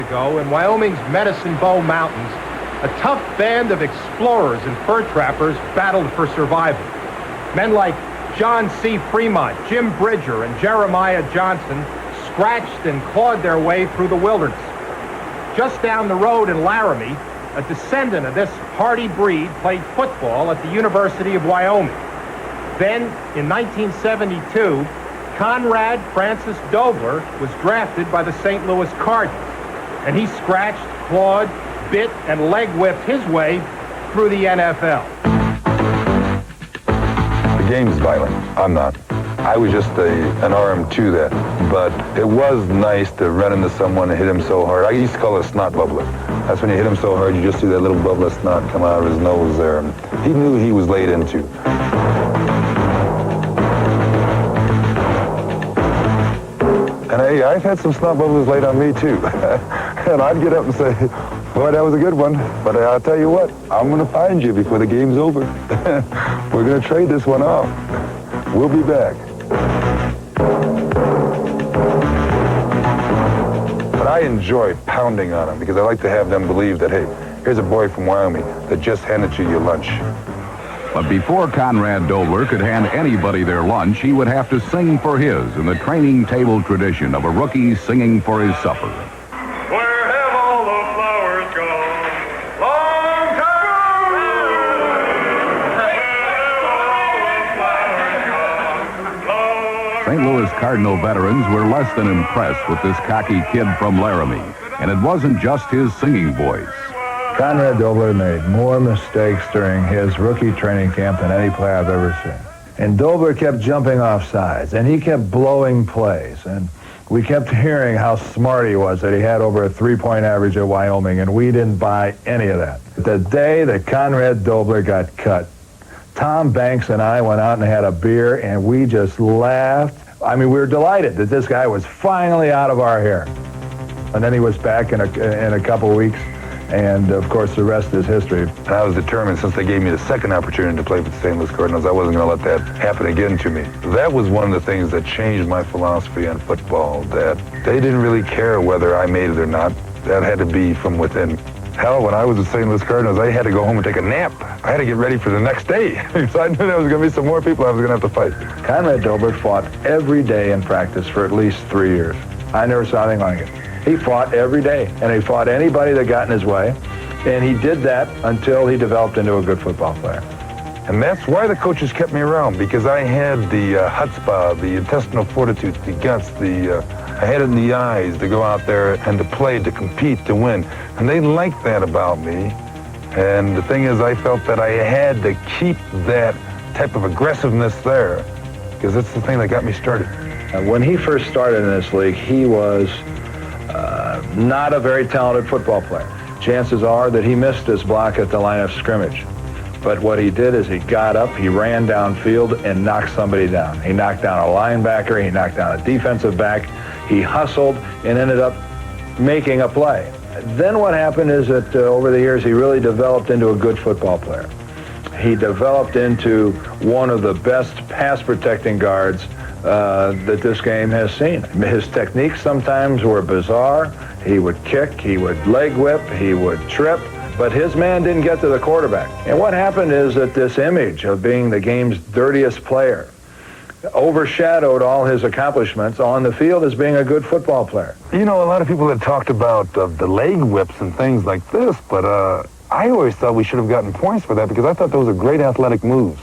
Ago in Wyoming's Medicine Bow Mountains, a tough band of explorers and fur trappers battled for survival. Men like John C. Fremont, Jim Bridger, and Jeremiah Johnson scratched and clawed their way through the wilderness. Just down the road in Laramie, a descendant of this hardy breed played football at the University of Wyoming. Then, in 1972, Conrad Francis Dobler was drafted by the St. Louis Cardinals, and he scratched, clawed, bit, and leg-whipped his way through the NFL. The game's violent. I'm not. I was just an arm to that. But it was nice to run into someone and hit him so hard. I used to call it a snot bubbler. That's when you hit him so hard, you just see that little bubble of snot come out of his nose there. He knew he was laid into. And I've had some snot bubbles laid on me, too. And I'd get up and say, boy, that was a good one. But I'll tell you what, I'm going to find you before the game's over. We're going to trade this one off. We'll be back. But I enjoy pounding on them because I like to have them believe that, hey, here's a boy from Wyoming that just handed you your lunch. But before Conrad Dobler could hand anybody their lunch, he would have to sing for his in the training table tradition of a rookie singing for his supper. Where have all the flowers gone? Long time ago! Where have all the flowers gone? St. Louis Cardinal veterans were less than impressed with this cocky kid from Laramie, and it wasn't just his singing voice. Conrad Dobler made more mistakes during his rookie training camp than any player I've ever seen. And Dobler kept jumping off sides, and he kept blowing plays. And we kept hearing how smart he was, that he had over a three-point average at Wyoming, and we didn't buy any of that. The day that Conrad Dobler got cut, Tom Banks and I went out and had a beer, and we just laughed. I mean, we were delighted that this guy was finally out of our hair. And then he was back in a couple weeks. And, of course, the rest is history. And I was determined, since they gave me the second opportunity to play for the St. Louis Cardinals, I wasn't going to let that happen again to me. That was one of the things that changed my philosophy on football, that they didn't really care whether I made it or not. That had to be from within. Hell, when I was at St. Louis Cardinals, I had to go home and take a nap. I had to get ready for the next day, because I knew there was going to be some more people I was going to have to fight. Conrad Dobler fought every day in practice for at least 3 years. I never saw anything like it. He fought every day, and he fought anybody that got in his way, and he did that until he developed into a good football player. And that's why the coaches kept me around, because I had the chutzpah, the intestinal fortitude, the guts, I had it in the eyes to go out there and to play, to compete, to win. And they liked that about me. And the thing is, I felt that I had to keep that type of aggressiveness there, because that's the thing that got me started. When he first started in this league, he was not a very talented football player. Chances are that he missed his block at the line of scrimmage. But what he did is he got up, he ran downfield, and knocked somebody down. He knocked down a linebacker, he knocked down a defensive back, he hustled and ended up making a play. Then what happened is that over the years he really developed into a good football player. He developed into one of the best pass-protecting guards that this game has seen. His techniques sometimes were bizarre. He would kick, he would leg whip, he would trip, but his man didn't get to the quarterback. And what happened is that this image of being the game's dirtiest player overshadowed all his accomplishments on the field as being a good football player. You know, a lot of people had talked about the leg whips and things like this, but I always thought we should have gotten points for that, because I thought those were great athletic moves.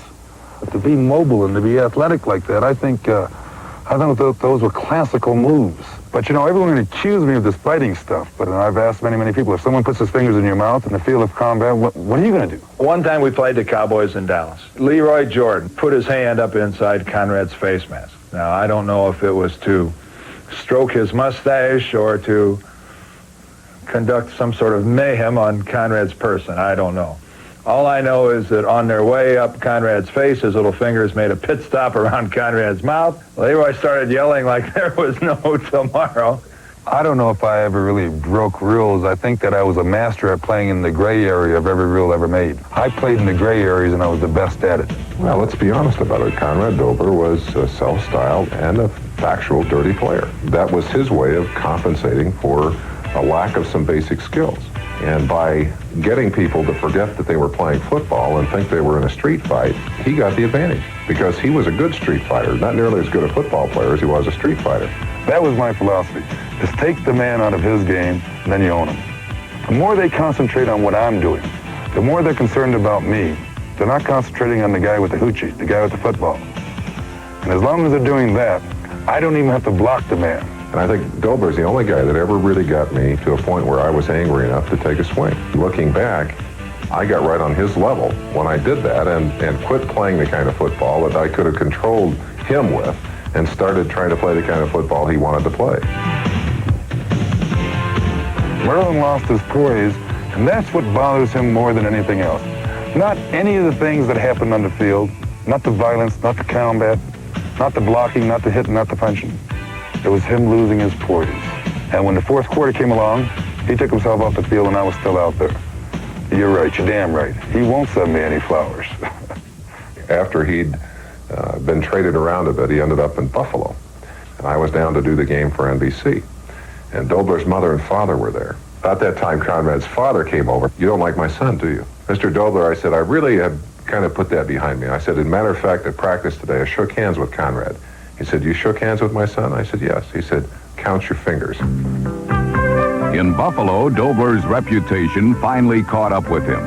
But to be mobile and to be athletic like that, I think those were classical moves. But, you know, everyone accused me of this fighting stuff, but I've asked many people, if someone puts his fingers in your mouth in the field of combat, what are you going to do? One time we played the Cowboys in Dallas. Leroy Jordan put his hand up inside Conrad's face mask. Now, I don't know if it was to stroke his mustache or to conduct some sort of mayhem on Conrad's person. I don't know. All I know is that on their way up Conrad's face, his little fingers made a pit stop around Conrad's mouth. Leroy started yelling like there was no tomorrow. I don't know if I ever really broke rules. I think that I was a master at playing in the gray area of every rule ever made. I played in the gray areas, and I was the best at it. Well, let's be honest about it. Conrad Dobler was a self-styled and a factual dirty player. That was his way of compensating for a lack of some basic skills. And by getting people to forget that they were playing football and think they were in a street fight, he got the advantage because he was a good street fighter, not nearly as good a football player as he was a street fighter. That was my philosophy. Just take the man out of his game, and then you own him. The more they concentrate on what I'm doing, the more they're concerned about me. They're not concentrating on the guy with the hoochie, the guy with the football. And as long as they're doing that, I don't even have to block the man. And I think Dobler's the only guy that ever really got me to a point where I was angry enough to take a swing. Looking back, I got right on his level when I did that and quit playing the kind of football that I could have controlled him with and started trying to play the kind of football he wanted to play. Merlin lost his poise, and that's what bothers him more than anything else. Not any of the things that happened on the field, not the violence, not the combat, not the blocking, not the hitting, not the punching. It was him losing his poise. And when the fourth quarter came along, he took himself off the field and I was still out there. You're right, you're damn right. He won't send me any flowers. After he'd been traded around a bit, he ended up in Buffalo. And I was down to do the game for NBC. And Dobler's mother and father were there. About that time, Conrad's father came over. You don't like my son, do you? Mr. Dobler, I said, I really have kind of put that behind me. I said, as a matter of fact, at practice today, I shook hands with Conrad. He said, you shook hands with my son? I said, yes. He said, count your fingers. In Buffalo, Dobler's reputation finally caught up with him.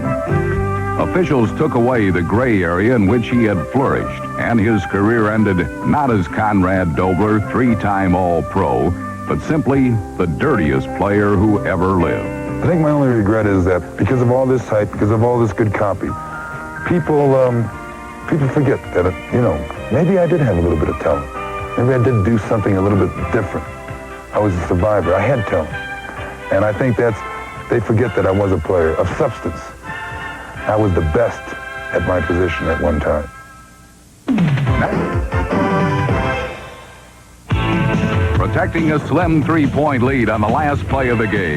Officials took away the gray area in which he had flourished, and his career ended not as Conrad Dobler, three-time All-Pro, but simply the dirtiest player who ever lived. I think my only regret is that because of all this hype, because of all this good copy, people forget that, maybe I did have a little bit of talent. Maybe I did do something a little bit different. I was a survivor. I had talent. And I think they forget that I was a player of substance. I was the best at my position at one time. Protecting a slim three-point lead on the last play of the game.